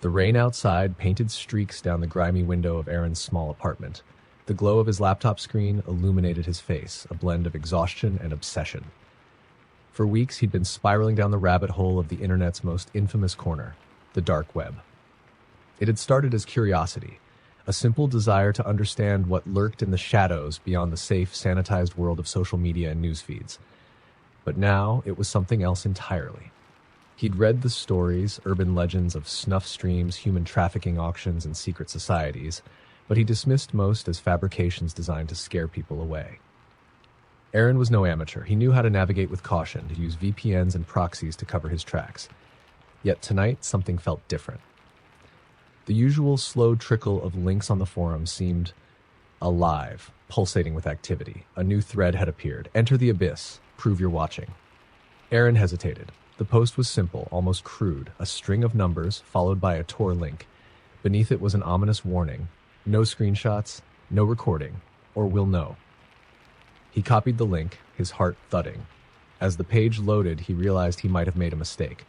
The rain outside painted streaks down the grimy window of Aaron's small apartment. The glow of his laptop screen illuminated his face, a blend of exhaustion and obsession. For weeks, he'd been spiraling down the rabbit hole of the internet's most infamous corner, the dark web. It had started as curiosity, a simple desire to understand what lurked in the shadows beyond the safe, sanitized world of social media and news feeds. But now it was something else entirely. He'd read the stories, urban legends of snuff streams, human trafficking auctions, and secret societies, but he dismissed most as fabrications designed to scare people away. Aaron was no amateur. He knew how to navigate with caution, to use VPNs and proxies to cover his tracks. Yet tonight, something felt different. The usual slow trickle of links on the forum seemed alive, pulsating with activity. A new thread had appeared. Enter the abyss. Prove you're watching. Aaron hesitated. The post was simple, almost crude, a string of numbers followed by a Tor link. Beneath it was an ominous warning. No screenshots, no recording, or we'll know. He copied the link, his heart thudding. As the page loaded, he realized he might have made a mistake.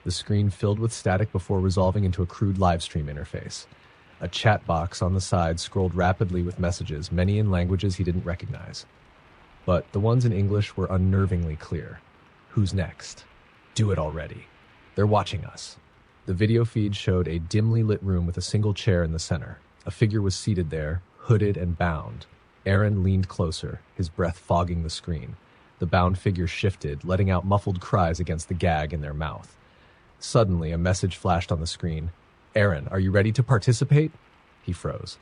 The screen filled with static before resolving into a crude livestream interface. A chat box on the side scrolled rapidly with messages, many in languages he didn't recognize. But the ones in English were unnervingly clear. Who's next? Do it already. They're watching us. The video feed showed a dimly lit room with a single chair in the center. A figure was seated there, hooded and bound. Aaron leaned closer, his breath fogging the screen. The bound figure shifted, letting out muffled cries against the gag in their mouth. Suddenly, a message flashed on the screen. Aaron, are you ready to participate? He froze.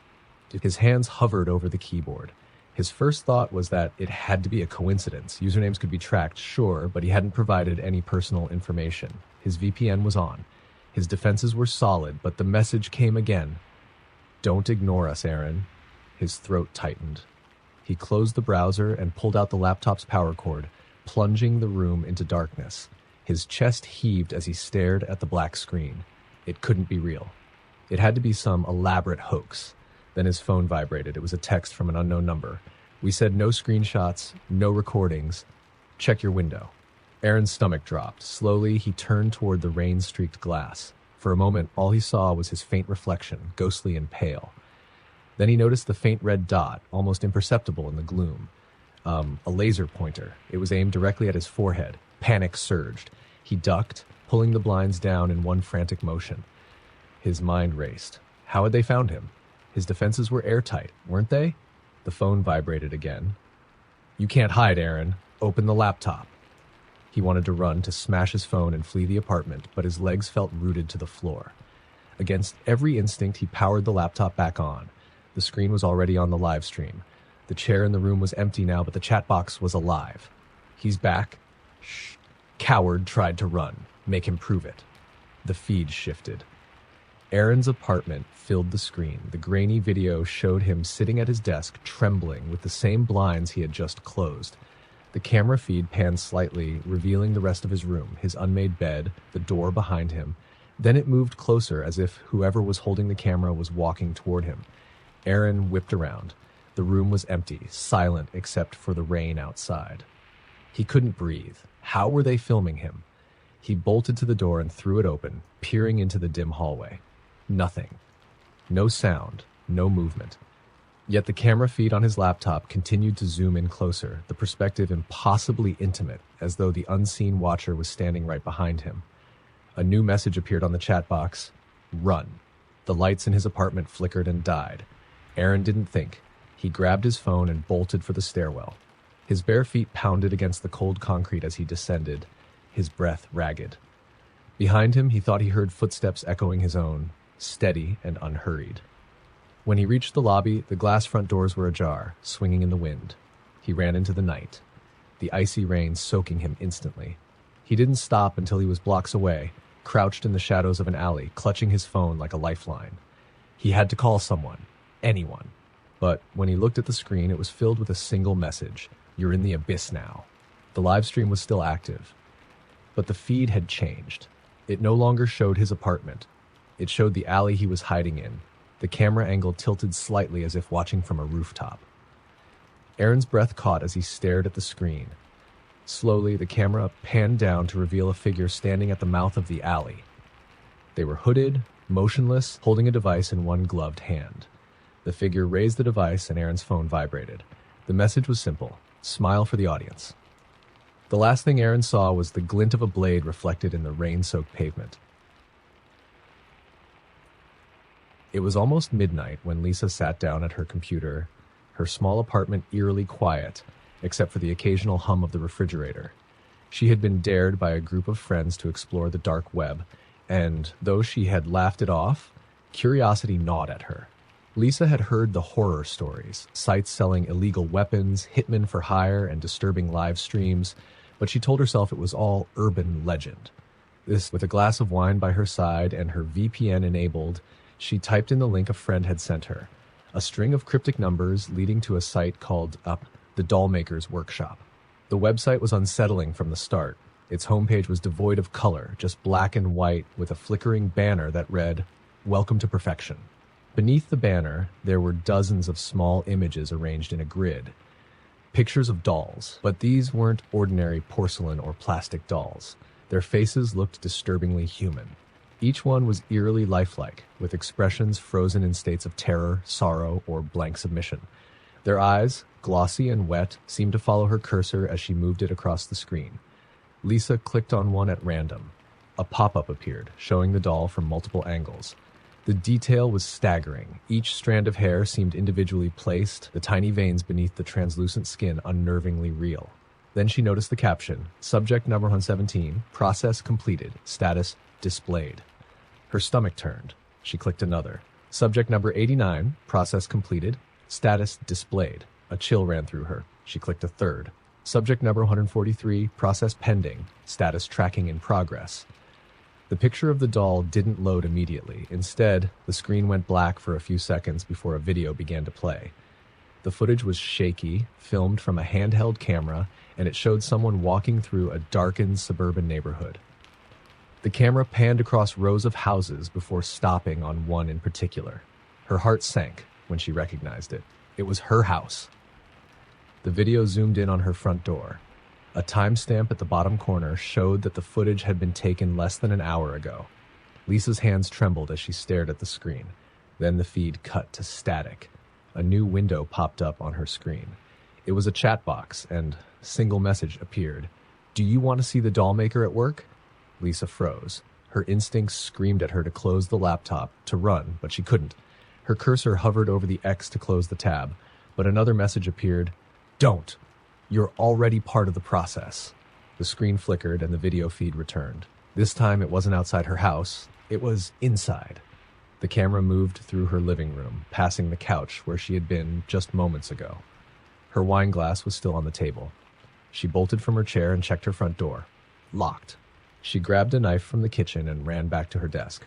His hands hovered over the keyboard. His first thought was that it had to be a coincidence. Usernames could be tracked, sure, but he hadn't provided any personal information. His VPN was on. His defenses were solid, but the message came again. Don't ignore us, Aaron. His throat tightened. He closed the browser and pulled out the laptop's power cord, plunging the room into darkness. His chest heaved as he stared at the black screen. It couldn't be real. It had to be some elaborate hoax. Then his phone vibrated. It was a text from an unknown number. We said no screenshots, no recordings. Check your window. Aaron's stomach dropped. Slowly, he turned toward the rain-streaked glass. For a moment, all he saw was his faint reflection, ghostly and pale. Then he noticed the faint red dot, almost imperceptible in the gloom. A laser pointer. It was aimed directly at his forehead. Panic surged. He ducked, pulling the blinds down in one frantic motion. His mind raced. How had they found him? His defenses were airtight, weren't they? The phone vibrated again. You can't hide, Aaron. Open the laptop. He wanted to run, to smash his phone and flee the apartment, but his legs felt rooted to the floor. Against every instinct, he powered the laptop back on. The screen was already on the live stream. The chair in the room was empty now, but the chat box was alive. He's back. Shh. Coward tried to run. Make him prove it. The feed shifted. Aaron's apartment filled the screen. The grainy video showed him sitting at his desk, trembling, with the same blinds he had just closed. The camera feed panned slightly, revealing the rest of his room, his unmade bed, the door behind him. Then it moved closer, as if whoever was holding the camera was walking toward him. Aaron whipped around. The room was empty, silent except for the rain outside. He couldn't breathe. How were they filming him? He bolted to the door and threw it open, peering into the dim hallway. Nothing. No sound, no movement. Yet the camera feed on his laptop continued to zoom in closer, the perspective impossibly intimate, as though the unseen watcher was standing right behind him. A new message appeared on the chat box. Run. The lights in his apartment flickered and died. Aaron didn't think. He grabbed his phone and bolted for the stairwell. His bare feet pounded against the cold concrete as he descended, his breath ragged. Behind him, he thought he heard footsteps echoing his own, steady and unhurried. When he reached the lobby, the glass front doors were ajar, swinging in the wind. He ran into the night, the icy rain soaking him instantly. He didn't stop until he was blocks away, crouched in the shadows of an alley, clutching his phone like a lifeline. He had to call someone, anyone. But when he looked at the screen, it was filled with a single message. You're in the abyss now. The live stream was still active. But the feed had changed. It no longer showed his apartment. It showed the alley he was hiding in. The camera angle tilted slightly as if watching from a rooftop. Aaron's breath caught as he stared at the screen. Slowly, the camera panned down to reveal a figure standing at the mouth of the alley. They were hooded, motionless, holding a device in one gloved hand. The figure raised the device and Aaron's phone vibrated. The message was simple: smile for the audience. The last thing Aaron saw was the glint of a blade reflected in the rain-soaked pavement. It was almost midnight when Lisa sat down at her computer, her small apartment eerily quiet, except for the occasional hum of the refrigerator. She had been dared by a group of friends to explore the dark web, and though she had laughed it off, curiosity gnawed at her. Lisa had heard the horror stories, sites selling illegal weapons, hitmen for hire, and disturbing live streams, but she told herself it was all urban legend. With a glass of wine by her side and her VPN enabled, she typed in the link a friend had sent her, a string of cryptic numbers leading to a site called The Dollmaker's Workshop. The website was unsettling from the start. Its homepage was devoid of color, just black and white with a flickering banner that read, "Welcome to Perfection." Beneath the banner, there were dozens of small images arranged in a grid. Pictures of dolls, but these weren't ordinary porcelain or plastic dolls. Their faces looked disturbingly human. Each one was eerily lifelike, with expressions frozen in states of terror, sorrow, or blank submission. Their eyes, glossy and wet, seemed to follow her cursor as she moved it across the screen. Lisa clicked on one at random. A pop-up appeared, showing the doll from multiple angles. The detail was staggering. Each strand of hair seemed individually placed, the tiny veins beneath the translucent skin unnervingly real. Then she noticed the caption, "Subject number 117, process completed, status displayed." Her stomach turned. She clicked another. "Subject number 89, process completed, status displayed." A chill ran through her. She clicked a third. "Subject number 143, process pending, status tracking in progress." The picture of the doll didn't load immediately. Instead, the screen went black for a few seconds before a video began to play. The footage was shaky, filmed from a handheld camera, and it showed someone walking through a darkened suburban neighborhood. The camera panned across rows of houses before stopping on one in particular. Her heart sank when she recognized it. It was her house. The video zoomed in on her front door. A timestamp at the bottom corner showed that the footage had been taken less than an hour ago. Lisa's hands trembled as she stared at the screen. Then the feed cut to static. A new window popped up on her screen. It was a chat box, and a single message appeared. "Do you want to see the doll maker at work?" Lisa froze. Her instincts screamed at her to close the laptop, to run, but she couldn't. Her cursor hovered over the X to close the tab, but another message appeared. "Don't. You're already part of the process." The screen flickered and the video feed returned. This time it wasn't outside her house, it was inside. The camera moved through her living room, passing the couch where she had been just moments ago. Her wine glass was still on the table. She bolted from her chair and checked her front door. Locked. She grabbed a knife from the kitchen and ran back to her desk.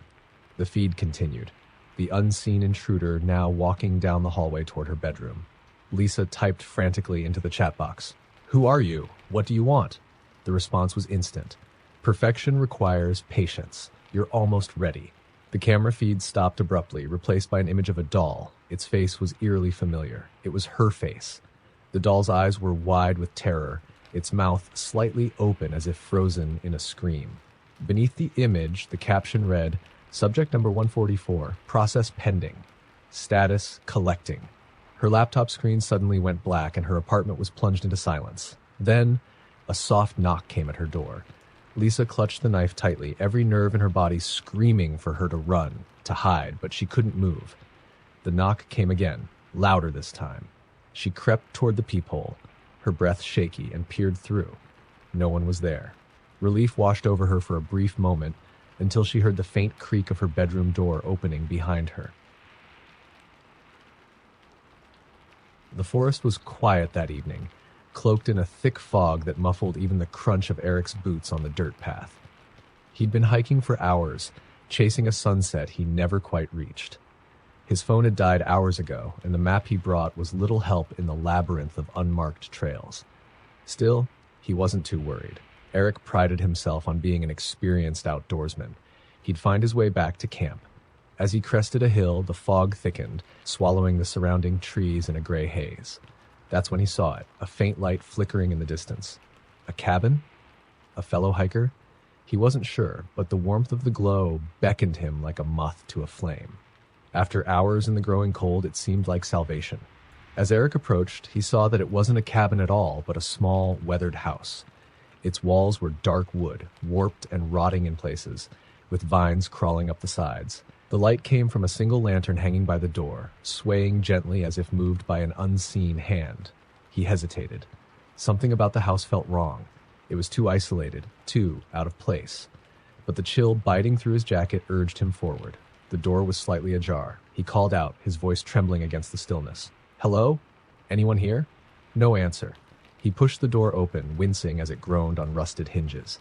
The feed continued. The unseen intruder now walking down the hallway toward her bedroom. Lisa typed frantically into the chat box. "Who are you? What do you want?" The response was instant. "Perfection requires patience. You're almost ready." The camera feed stopped abruptly, replaced by an image of a doll. Its face was eerily familiar. It was her face. The doll's eyes were wide with terror, its mouth slightly open as if frozen in a scream. Beneath the image, the caption read, "Subject number 144, process pending. Status collecting." Her laptop screen suddenly went black and her apartment was plunged into silence. Then, a soft knock came at her door. Lisa clutched the knife tightly, every nerve in her body screaming for her to run, to hide, but she couldn't move. The knock came again, louder this time. She crept toward the peephole, her breath shaky, and peered through. No one was there. Relief washed over her for a brief moment until she heard the faint creak of her bedroom door opening behind her. The forest was quiet that evening, cloaked in a thick fog that muffled even the crunch of Eric's boots on the dirt path. He'd been hiking for hours, chasing a sunset he never quite reached. His phone had died hours ago, and the map he brought was little help in the labyrinth of unmarked trails. Still, he wasn't too worried. Eric prided himself on being an experienced outdoorsman. He'd find his way back to camp. As he crested a hill, the fog thickened, swallowing the surrounding trees in a gray haze. That's when he saw it, a faint light flickering in the distance. A cabin? A fellow hiker? He wasn't sure, but the warmth of the glow beckoned him like a moth to a flame. After hours in the growing cold, it seemed like salvation. As Eric approached, he saw that it wasn't a cabin at all, but a small, weathered house. Its walls were dark wood, warped and rotting in places, with vines crawling up the sides. The light came from a single lantern hanging by the door, swaying gently as if moved by an unseen hand. He hesitated. Something about the house felt wrong. It was too isolated, too out of place. But the chill biting through his jacket urged him forward. The door was slightly ajar. He called out, his voice trembling against the stillness. "Hello? Anyone here?" No answer. He pushed the door open, wincing as it groaned on rusted hinges.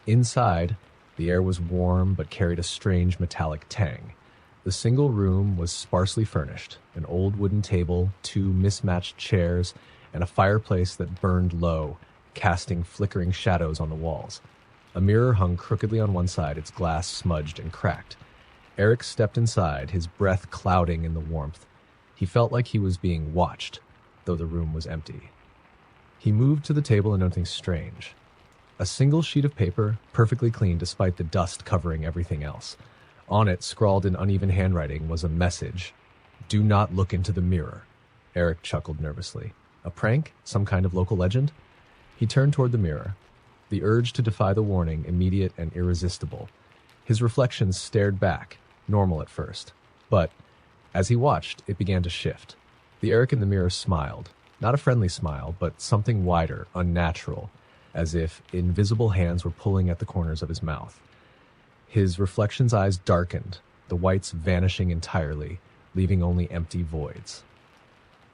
Inside, the air was warm but carried a strange metallic tang. The single room was sparsely furnished, an old wooden table, two mismatched chairs, and a fireplace that burned low, casting flickering shadows on the walls. A mirror hung crookedly on one side, its glass smudged and cracked. Eric stepped inside, his breath clouding in the warmth. He felt like he was being watched, though the room was empty. He moved to the table and nothing strange. A single sheet of paper, perfectly clean despite the dust covering everything else. On it, scrawled in uneven handwriting, was a message. "Do not look into the mirror." Eric chuckled nervously. A prank? Some kind of local legend? He turned toward the mirror. The urge to defy the warning, immediate and irresistible. His reflection stared back, normal at first. But, as he watched, it began to shift. The Eric in the mirror smiled. Not a friendly smile, but something wider, unnatural, as if invisible hands were pulling at the corners of his mouth. His reflection's eyes darkened, the whites vanishing entirely, leaving only empty voids.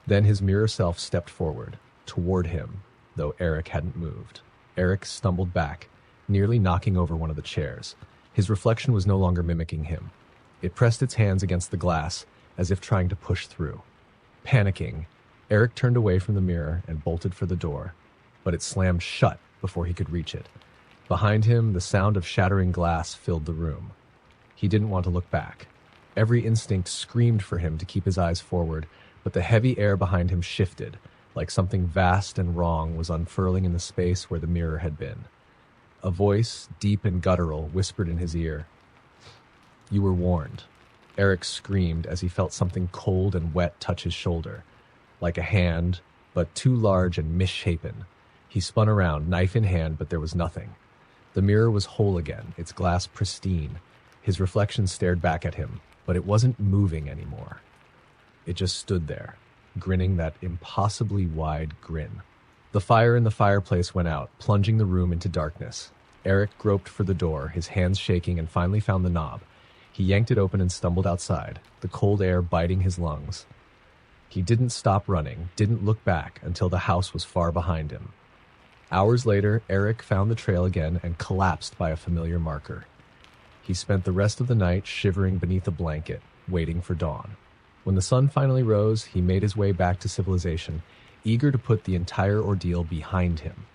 Then his mirror self stepped forward, toward him, though Eric hadn't moved. Eric stumbled back, nearly knocking over one of the chairs. His reflection was no longer mimicking him. It pressed its hands against the glass, as if trying to push through. Panicking, Eric turned away from the mirror and bolted for the door, but it slammed shut before he could reach it. Behind him, the sound of shattering glass filled the room. He didn't want to look back. Every instinct screamed for him to keep his eyes forward, but the heavy air behind him shifted, like something vast and wrong was unfurling in the space where the mirror had been. A voice, deep and guttural, whispered in his ear. "You were warned." Eric screamed as he felt something cold and wet touch his shoulder. Like a hand, but too large and misshapen. He spun around, knife in hand, but there was nothing. The mirror was whole again, its glass pristine. His reflection stared back at him, but it wasn't moving anymore. It just stood there, grinning that impossibly wide grin. The fire in the fireplace went out, plunging the room into darkness. Eric groped for the door, his hands shaking, and finally found the knob. He yanked it open and stumbled outside, the cold air biting his lungs. He didn't stop running, didn't look back until the house was far behind him. Hours later, Eric found the trail again and collapsed by a familiar marker. He spent the rest of the night shivering beneath a blanket, waiting for dawn. When the sun finally rose, he made his way back to civilization, eager to put the entire ordeal behind him.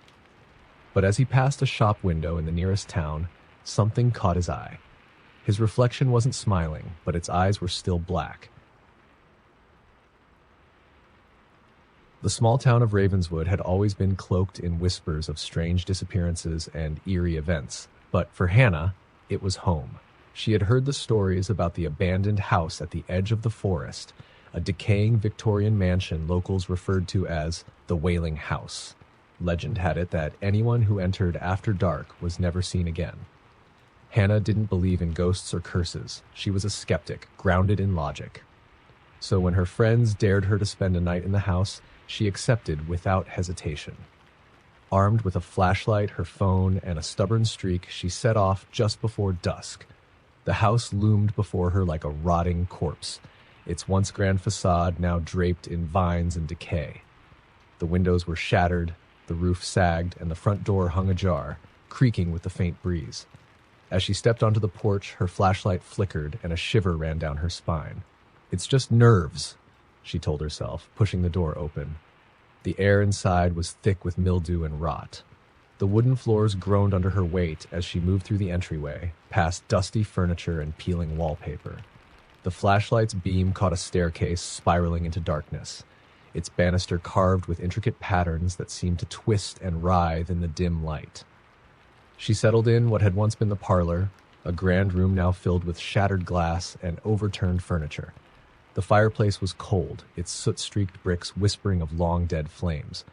But as he passed a shop window in the nearest town, something caught his eye. His reflection wasn't smiling, but its eyes were still black. The small town of Ravenswood had always been cloaked in whispers of strange disappearances and eerie events, but for Hannah, it was home. She had heard the stories about the abandoned house at the edge of the forest, a decaying Victorian mansion locals referred to as the Wailing House. Legend had it that anyone who entered after dark was never seen again. Hannah didn't believe in ghosts or curses. She was a skeptic, grounded in logic. So when her friends dared her to spend a night in the house, she accepted without hesitation. Armed with a flashlight, her phone, and a stubborn streak, she set off just before dusk. The house loomed before her like a rotting corpse, its once grand facade now draped in vines and decay. The windows were shattered, the roof sagged, and the front door hung ajar, creaking with the faint breeze. As she stepped onto the porch, her flashlight flickered and a shiver ran down her spine. "It's just nerves," she told herself, pushing the door open. The air inside was thick with mildew and rot. The wooden floors groaned under her weight as she moved through the entryway, past dusty furniture and peeling wallpaper. The flashlight's beam caught a staircase spiraling into darkness, its banister carved with intricate patterns that seemed to twist and writhe in the dim light. She settled in what had once been the parlor, a grand room now filled with shattered glass and overturned furniture. The fireplace was cold, its soot-streaked bricks whispering of long-dead flames.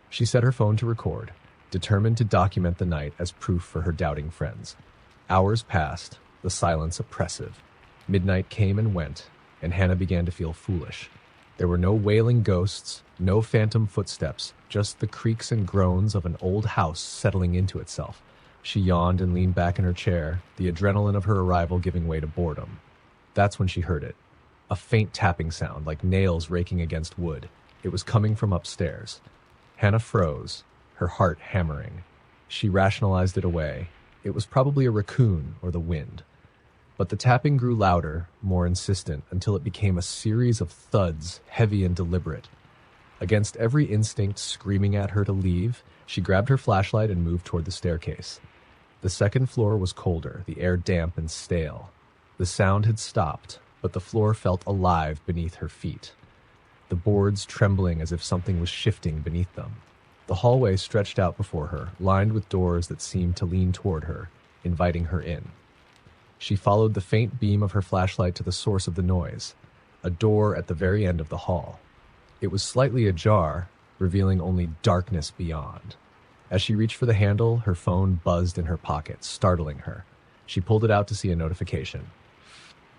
She set her phone to record, determined to document the night as proof for her doubting friends. Hours passed, the silence oppressive. Midnight came and went, and Hannah began to feel foolish. There were no wailing ghosts, no phantom footsteps, just the creaks and groans of an old house settling into itself. She yawned and leaned back in her chair, the adrenaline of her arrival giving way to boredom. That's when she heard it. A faint tapping sound, like nails raking against wood. It was coming from upstairs. Hannah froze, her heart hammering. She rationalized it away. It was probably a raccoon or the wind. But the tapping grew louder, more insistent, until it became a series of thuds, heavy and deliberate. Against every instinct screaming at her to leave, she grabbed her flashlight and moved toward the staircase. The second floor was colder, the air damp and stale. The sound had stopped, but the floor felt alive beneath her feet, the boards trembling as if something was shifting beneath them. The hallway stretched out before her, lined with doors that seemed to lean toward her, inviting her in. She followed the faint beam of her flashlight to the source of the noise, a door at the very end of the hall. It was slightly ajar, revealing only darkness beyond. As she reached for the handle, her phone buzzed in her pocket, startling her. She pulled it out to see a notification.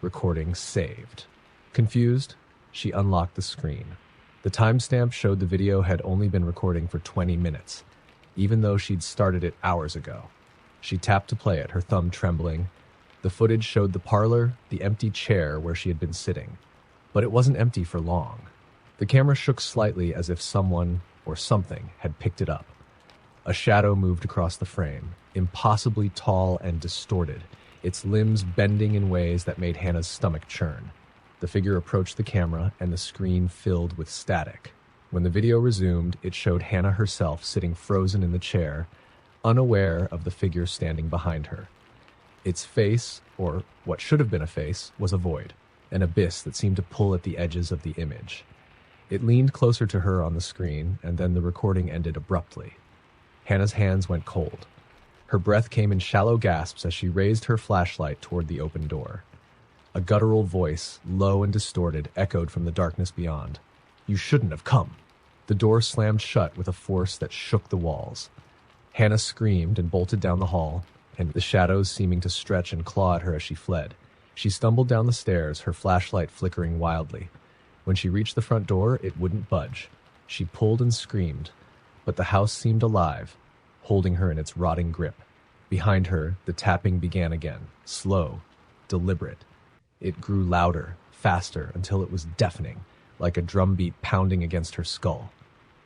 Recording saved. Confused, she unlocked the screen. The timestamp showed the video had only been recording for 20 minutes, even though she'd started it hours ago. She tapped to play it, her thumb trembling. The footage showed the parlor, the empty chair where she had been sitting. But it wasn't empty for long. The camera shook slightly as if someone, or something, had picked it up. A shadow moved across the frame, impossibly tall and distorted, its limbs bending in ways that made Hannah's stomach churn. The figure approached the camera, and the screen filled with static. When the video resumed, it showed Hannah herself sitting frozen in the chair, unaware of the figure standing behind her. Its face, or what should have been a face, was a void, an abyss that seemed to pull at the edges of the image. It leaned closer to her on the screen, and then the recording ended abruptly. Hannah's hands went cold. Her breath came in shallow gasps as she raised her flashlight toward the open door. A guttural voice, low and distorted, echoed from the darkness beyond. "You shouldn't have come." The door slammed shut with a force that shook the walls. Hannah screamed and bolted down the hall, and the shadows seeming to stretch and claw at her as she fled. She stumbled down the stairs, her flashlight flickering wildly. When she reached the front door, it wouldn't budge. She pulled and screamed, but the house seemed alive, holding her in its rotting grip. Behind her, the tapping began again, slow, deliberate. It grew louder, faster, until it was deafening, like a drumbeat pounding against her skull.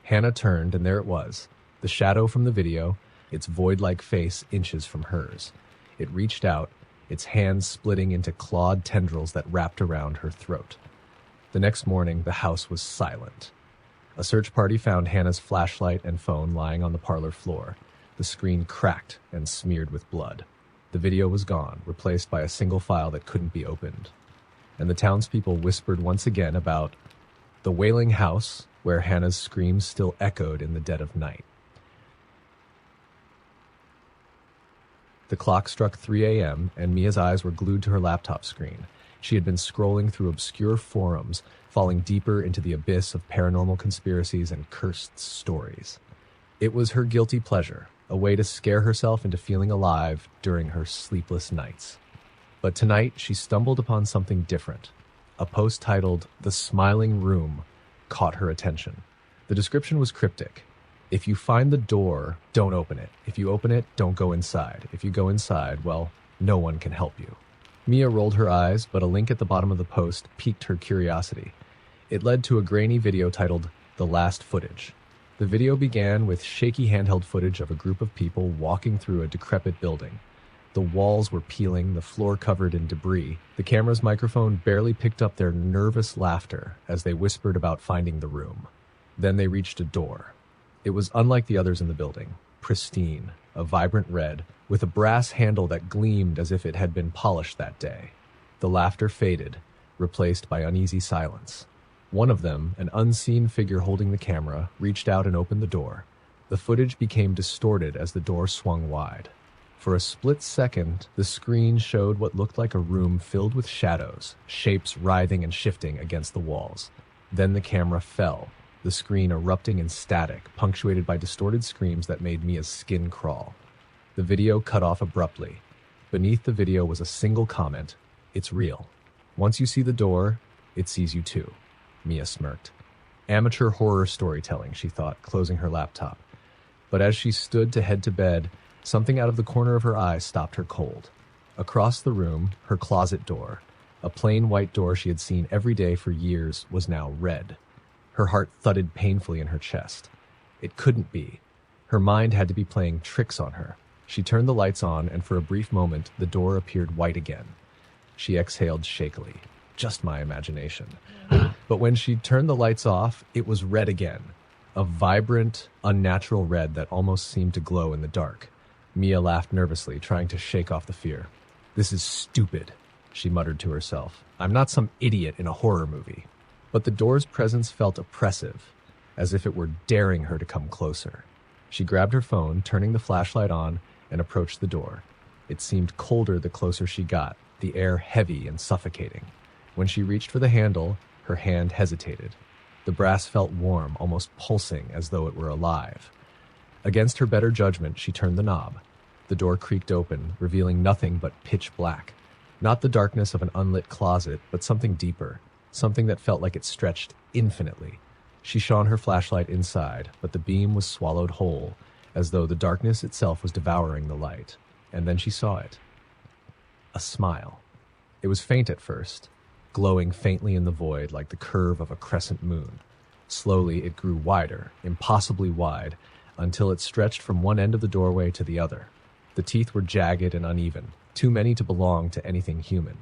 Hannah turned, and there it was, the shadow from the video, its void-like face inches from hers. It reached out, its hands splitting into clawed tendrils that wrapped around her throat. The next morning, the house was silent. A search party found Hannah's flashlight and phone lying on the parlor floor. The screen cracked and smeared with blood. The video was gone, replaced by a single file that couldn't be opened. And the townspeople whispered once again about the wailing house where Hannah's screams still echoed in the dead of night. The clock struck 3 a.m., and Mia's eyes were glued to her laptop screen. She had been scrolling through obscure forums, falling deeper into the abyss of paranormal conspiracies and cursed stories. It was her guilty pleasure, a way to scare herself into feeling alive during her sleepless nights. But tonight, she stumbled upon something different. A post titled, "The Smiling Room," caught her attention. The description was cryptic. If you find the door, don't open it. If you open it, don't go inside. If you go inside, well, no one can help you. Mia rolled her eyes, but a link at the bottom of the post piqued her curiosity. It led to a grainy video titled, "The Last Footage." The video began with shaky handheld footage of a group of people walking through a decrepit building. The walls were peeling, the floor covered in debris. The camera's microphone barely picked up their nervous laughter as they whispered about finding the room. Then they reached a door. It was unlike the others in the building, pristine, a vibrant red, with a brass handle that gleamed as if it had been polished that day. The laughter faded, replaced by uneasy silence. One of them, an unseen figure holding the camera, reached out and opened the door. The footage became distorted as the door swung wide. For a split second, the screen showed what looked like a room filled with shadows, shapes writhing and shifting against the walls. Then the camera fell, the screen erupting in static, punctuated by distorted screams that made Mia's skin crawl. The video cut off abruptly. Beneath the video was a single comment: "It's real. Once you see the door, it sees you too." Mia smirked. Amateur horror storytelling, she thought, closing her laptop. But as she stood to head to bed, something out of the corner of her eye stopped her cold. Across the room, her closet door, a plain white door she had seen every day for years, was now red. Her heart thudded painfully in her chest. It couldn't be. Her mind had to be playing tricks on her. She turned the lights on, and for a brief moment, the door appeared white again. She exhaled shakily. Just my imagination. But when she turned the lights off, it was red again. A vibrant, unnatural red that almost seemed to glow in the dark. Mia laughed nervously, trying to shake off the fear. "This is stupid," she muttered to herself. "I'm not some idiot in a horror movie." But the door's presence felt oppressive, as if it were daring her to come closer. She grabbed her phone, turning the flashlight on, and approached the door. It seemed colder the closer she got, the air heavy and suffocating. When she reached for the handle, her hand hesitated. The brass felt warm, almost pulsing, as though it were alive. Against her better judgment, she turned the knob. The door creaked open, revealing nothing but pitch black. Not the darkness of an unlit closet, but something deeper, something that felt like it stretched infinitely. She shone her flashlight inside, but the beam was swallowed whole, as though the darkness itself was devouring the light. And then she saw it. A smile. It was faint at first, glowing faintly in the void like the curve of a crescent moon. Slowly it grew wider, impossibly wide, until it stretched from one end of the doorway to the other. The teeth were jagged and uneven, too many to belong to anything human.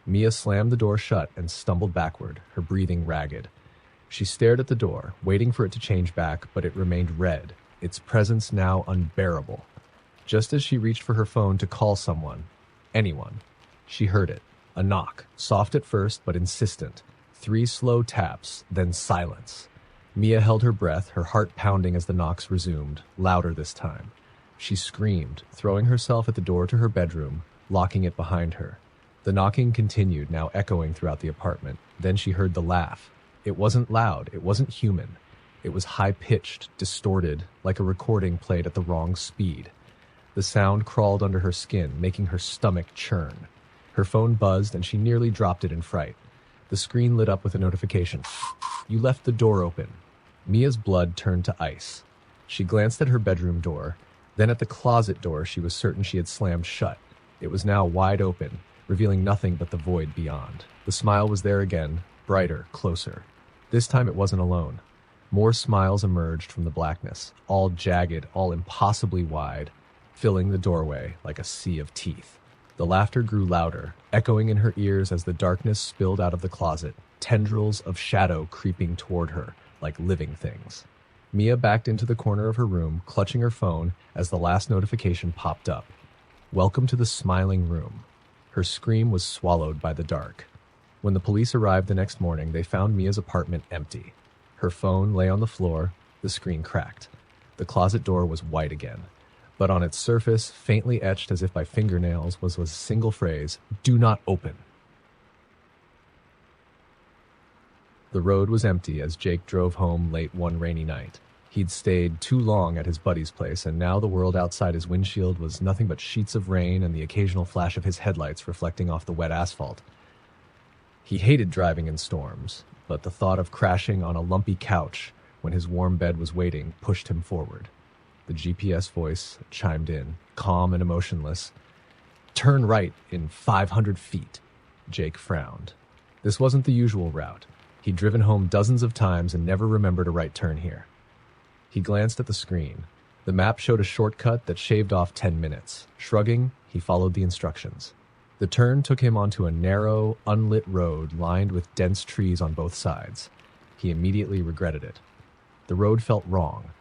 Mia slammed the door shut and stumbled backward, her breathing ragged. She stared at the door, waiting for it to change back, but it remained red, its presence now unbearable. Just as she reached for her phone to call someone, anyone, she heard it. A knock, soft at first but insistent. 3 slow taps, then silence. Mia held her breath, her heart pounding as the knocks resumed, louder this time. She screamed, throwing herself at the door to her bedroom, locking it behind her. The knocking continued, now echoing throughout the apartment. Then she heard the laugh. It wasn't loud, it wasn't human. It was high-pitched, distorted, like a recording played at the wrong speed. The sound crawled under her skin, making her stomach churn. Her phone buzzed, and she nearly dropped it in fright. The screen lit up with a notification. "You left the door open." Mia's blood turned to ice. She glanced at her bedroom door, then at the closet door she was certain she had slammed shut. It was now wide open, revealing nothing but the void beyond. The smile was there again, brighter, closer. This time it wasn't alone. More smiles emerged from the blackness, all jagged, all impossibly wide, filling the doorway like a sea of teeth. The laughter grew louder, echoing in her ears as the darkness spilled out of the closet, tendrils of shadow creeping toward her like living things. Mia backed into the corner of her room, clutching her phone as the last notification popped up. Welcome to the smiling room. Her scream was swallowed by the dark. When the police arrived the next morning, they found Mia's apartment empty. Her phone lay on the floor, the screen cracked. The closet door was white again. But on its surface, faintly etched as if by fingernails, was a single phrase: "Do not open." The road was empty as Jake drove home late one rainy night. He'd stayed too long at his buddy's place, and now the world outside his windshield was nothing but sheets of rain and the occasional flash of his headlights reflecting off the wet asphalt. He hated driving in storms, but the thought of crashing on a lumpy couch when his warm bed was waiting pushed him forward. The GPS voice chimed in, calm and emotionless. "Turn right in 500 feet. Jake frowned. This wasn't the usual route. He'd driven home dozens of times and never remembered a right turn here. He glanced at the screen. The map showed a shortcut that shaved off 10 minutes. Shrugging, he followed the instructions. The turn took him onto a narrow, unlit road lined with dense trees on both sides. He immediately regretted it. The road felt wrong.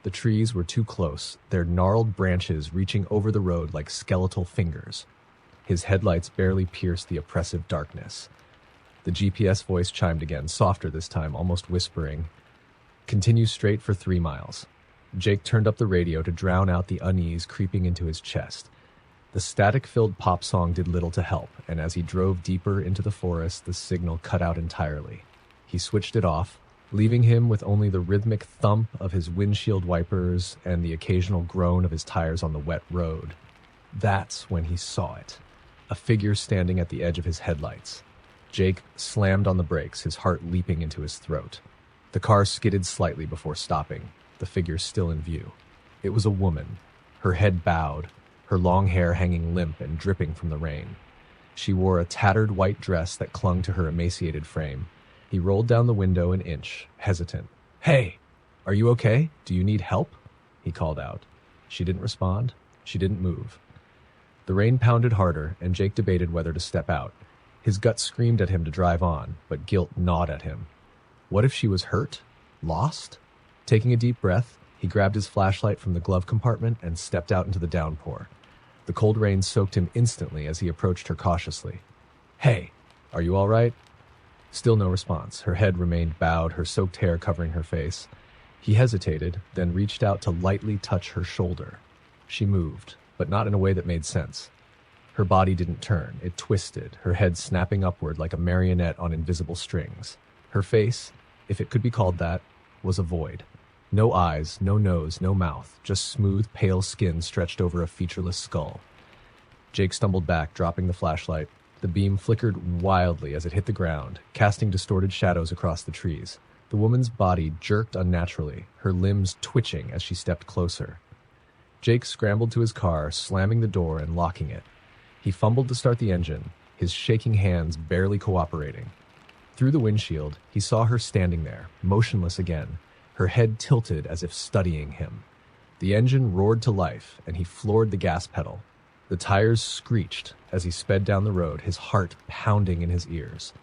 The trees were too close, their gnarled branches reaching over the road like skeletal fingers. His headlights barely pierced the oppressive darkness. The GPS voice chimed again, softer this time, almost whispering, "Continue straight for 3 miles." Jake turned up the radio to drown out the unease creeping into his chest. The static-filled pop song did little to help, and as he drove deeper into the forest, the signal cut out entirely. He switched it off, leaving him with only the rhythmic thump of his windshield wipers and the occasional groan of his tires on the wet road. That's when he saw it. A figure standing at the edge of his headlights. Jake slammed on the brakes, his heart leaping into his throat. The car skidded slightly before stopping, the figure still in view. It was a woman, her head bowed, her long hair hanging limp and dripping from the rain. She wore a tattered white dress that clung to her emaciated frame. He rolled down the window an inch, hesitant. "Hey, are you okay? Do you need help?" he called out. She didn't respond. She didn't move. The rain pounded harder, and Jake debated whether to step out. His gut screamed at him to drive on, but guilt gnawed at him. What if she was hurt? Lost? Taking a deep breath, he grabbed his flashlight from the glove compartment and stepped out into the downpour. The cold rain soaked him instantly as he approached her cautiously. "Hey, are you all right?" Still no response. Her head remained bowed, her soaked hair covering her face. He hesitated, then reached out to lightly touch her shoulder. She moved, but not in a way that made sense. Her body didn't turn. It twisted, her head snapping upward like a marionette on invisible strings. Her face, if it could be called that, was a void. No eyes, no nose, no mouth, just smooth, pale skin stretched over a featureless skull. Jake stumbled back, dropping the flashlight. The beam flickered wildly as it hit the ground, casting distorted shadows across the trees. The woman's body jerked unnaturally, her limbs twitching as she stepped closer. Jake scrambled to his car, slamming the door and locking it. He fumbled to start the engine, his shaking hands barely cooperating. Through the windshield, he saw her standing there, motionless again, her head tilted as if studying him. The engine roared to life, and he floored the gas pedal. The tires screeched as he sped down the road, his heart pounding in his ears.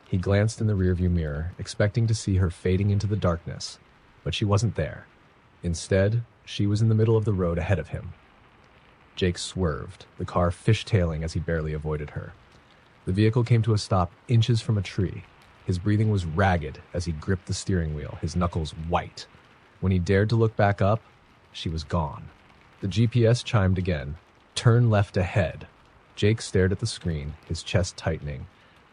He glanced in the rearview mirror, expecting to see her fading into the darkness, but she wasn't there. Instead, she was in the middle of the road ahead of him. Jake swerved, the car fishtailing as he barely avoided her. The vehicle came to a stop inches from a tree. His breathing was ragged as he gripped the steering wheel, his knuckles white. When he dared to look back up, she was gone. The GPS chimed again. "Turn left ahead." Jake stared at the screen, his chest tightening.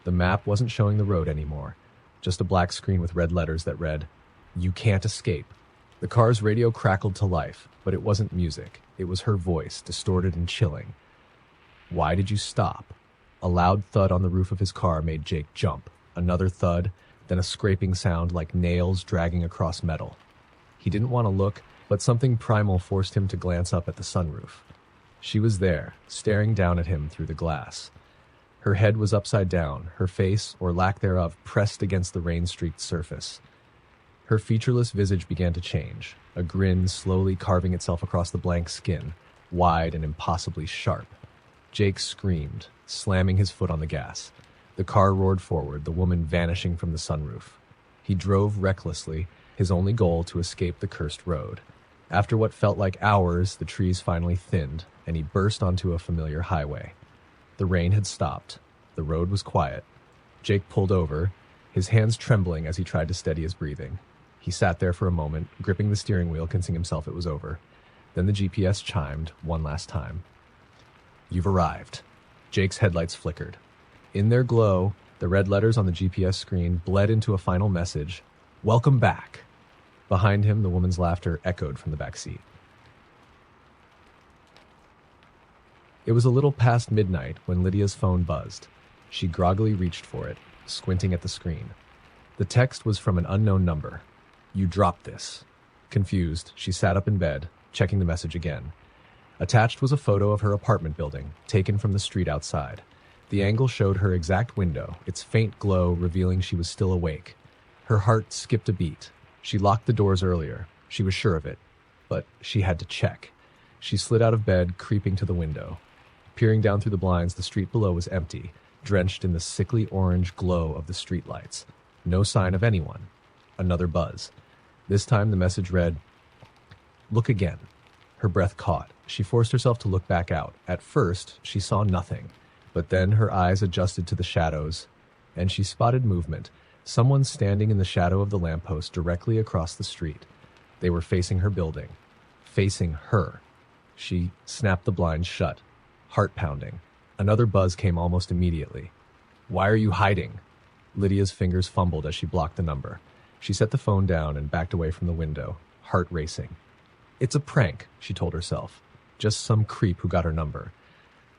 The map wasn't showing the road anymore, just a black screen with red letters that read, "You can't escape." The car's radio crackled to life, but it wasn't music. It was her voice, distorted and chilling. "Why did you stop?" A loud thud on the roof of his car made Jake jump. Another thud, then a scraping sound like nails dragging across metal. He didn't want to look, but something primal forced him to glance up at the sunroof. She was there, staring down at him through the glass. Her head was upside down, her face, or lack thereof, pressed against the rain-streaked surface. Her featureless visage began to change, a grin slowly carving itself across the blank skin, wide and impossibly sharp. Jake screamed, slamming his foot on the gas. The car roared forward, the woman vanishing from the sunroof. He drove recklessly, his only goal to escape the cursed road. After what felt like hours, the trees finally thinned, and he burst onto a familiar highway. The rain had stopped. The road was quiet. Jake pulled over, his hands trembling as he tried to steady his breathing. He sat there for a moment, gripping the steering wheel, convincing himself it was over. Then the GPS chimed one last time. "You've arrived." Jake's headlights flickered. In their glow, the red letters on the GPS screen bled into a final message, "Welcome back." Behind him, the woman's laughter echoed from the back seat. It was a little past midnight when Lydia's phone buzzed. She groggily reached for it, squinting at the screen. The text was from an unknown number. "You dropped this." Confused, she sat up in bed, checking the message again. Attached was a photo of her apartment building, taken from the street outside. The angle showed her exact window, its faint glow revealing she was still awake. Her heart skipped a beat. She locked the doors earlier. She was sure of it. But she had to check. She slid out of bed, creeping to the window. Peering down through the blinds, the street below was empty, drenched in the sickly orange glow of the streetlights. No sign of anyone. Another buzz. This time the message read, "Look again." Her breath caught. She forced herself to look back out. At first, she saw nothing. But then her eyes adjusted to the shadows, and she spotted movement. Someone standing in the shadow of the lamppost directly across the street. They were facing her building. Facing her. She snapped the blinds shut. heart pounding. Another buzz came almost immediately. "Why are you hiding?" Lydia's fingers fumbled as she blocked the number. She set the phone down and backed away from the window, heart racing. "It's a prank," she told herself. "Just some creep who got her number."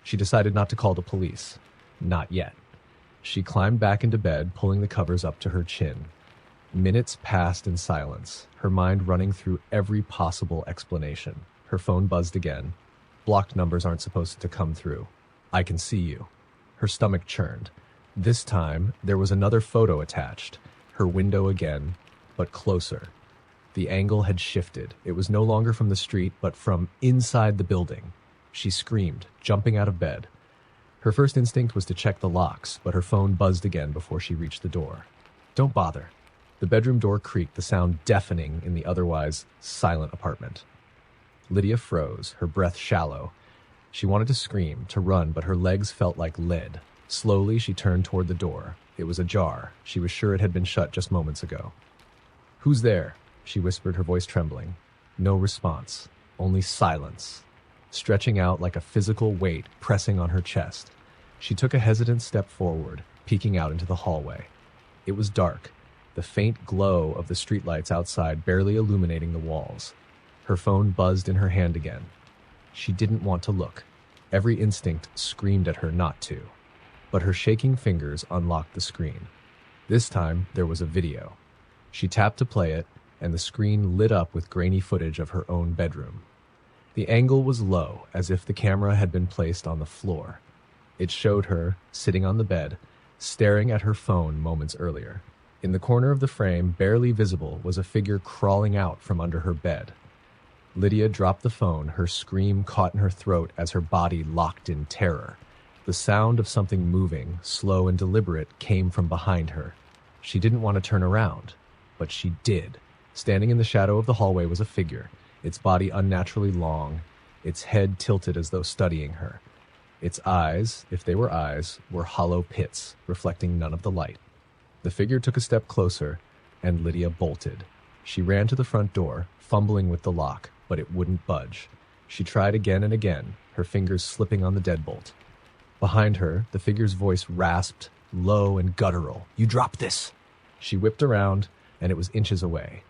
She decided not to call the police. Not yet. She climbed back into bed, pulling the covers up to her chin. Minutes passed in silence, her mind running through every possible explanation. Her phone buzzed again. Blocked numbers aren't supposed to come through. "I can see you." Her stomach churned. This time, there was another photo attached. Her window again, but closer. The angle had shifted. It was no longer from the street, but from inside the building. She screamed, jumping out of bed. Her first instinct was to check the locks, but her phone buzzed again before she reached the door. "Don't bother." The bedroom door creaked, the sound deafening in the otherwise silent apartment. Lydia froze, her breath shallow. She wanted to scream, to run, but her legs felt like lead. Slowly, she turned toward the door. It was ajar. She was sure it had been shut just moments ago. "Who's there?" she whispered, her voice trembling. No response, only silence, stretching out like a physical weight pressing on her chest. She took a hesitant step forward, peeking out into the hallway. It was dark, the faint glow of the streetlights outside barely illuminating the walls. Her phone buzzed in her hand again. She didn't want to look. Every instinct screamed at her not to. But her shaking fingers unlocked the screen. This time, there was a video. She tapped to play it, and the screen lit up with grainy footage of her own bedroom. The angle was low, as if the camera had been placed on the floor. It showed her, sitting on the bed, staring at her phone moments earlier. In the corner of the frame, barely visible, was a figure crawling out from under her bed. Lydia dropped the phone, her scream caught in her throat as her body locked in terror. The sound of something moving, slow and deliberate, came from behind her. She didn't want to turn around, but she did. Standing in the shadow of the hallway was a figure, its body unnaturally long, its head tilted as though studying her. Its eyes, if they were eyes, were hollow pits, reflecting none of the light. The figure took a step closer, and Lydia bolted. She ran to the front door, fumbling with the lock, but it wouldn't budge. She tried again and again, her fingers slipping on the deadbolt. Behind her, the figure's voice rasped, low and guttural. "You drop this!" She whipped around, and it was inches away.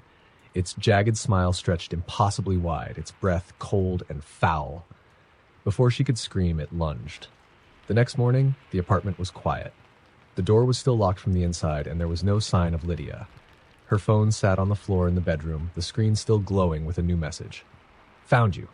Its jagged smile stretched impossibly wide, its breath cold and foul. Before she could scream, it lunged. The next morning, the apartment was quiet. The door was still locked from the inside, and there was no sign of Lydia. Her phone sat on the floor in the bedroom, the screen still glowing with a new message. "Found you.